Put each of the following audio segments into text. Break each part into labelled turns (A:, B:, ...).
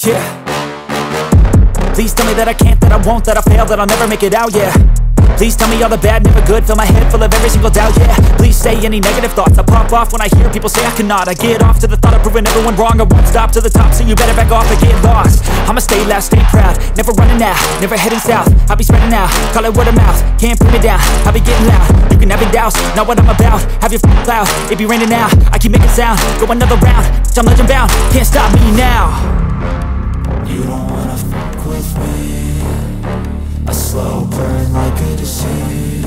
A: Yeah. Please tell me that I can't, that I won't, that I fail, that I'll never make it out, yeah. Please tell me all the bad, never good, fill my head full of every single doubt, yeah. Please say any negative thoughts, I pop off when I hear people say I cannot. I get off to the thought of proving everyone wrong, I won't stop to the top, so you better back off and get lost. I'ma stay loud, stay proud, never running out, never heading south. I'll be spreading out, call it word of mouth, can't put me down, I'll be getting loud. You can have your doubts, not what I'm about, have your cloud, it be raining now. I keep making sound, go another round, I'm legend bound, can't stop me now.
B: You don't wanna fuck with me, a slow burn like a disease.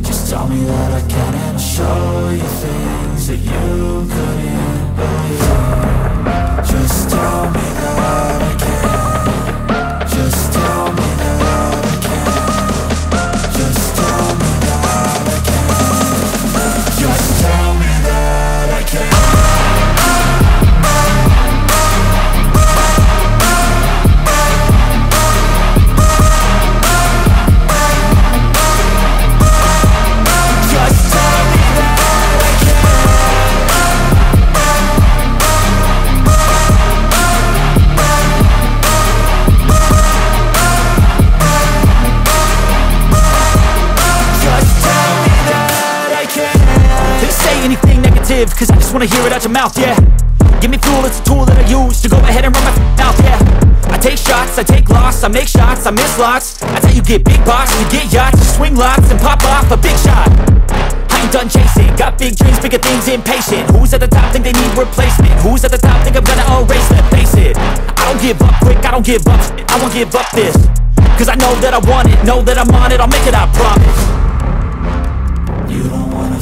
B: Just tell me that I can and I'll show you things that you couldn't believe. Just tell me that I can. Just tell me that I can. Just tell me that I can. Just tell me that I can.
A: Cause I just wanna hear it out your mouth, yeah. Give me fuel, it's a tool that I use to go ahead and run my mouth, yeah. I take shots, I take loss, I make shots, I miss lots. That's how you get big box, you get yachts, you swing lots and pop off a big shot. I ain't done chasing, got big dreams, bigger things, impatient. Who's at the top think they need replacement? Who's at the top think I'm gonna erase them? Face it, I don't give up quick, I don't give up shit, I won't give up this. Cause I know that I want it, know that I'm on it, I'll make it, I promise.
B: You don't wanna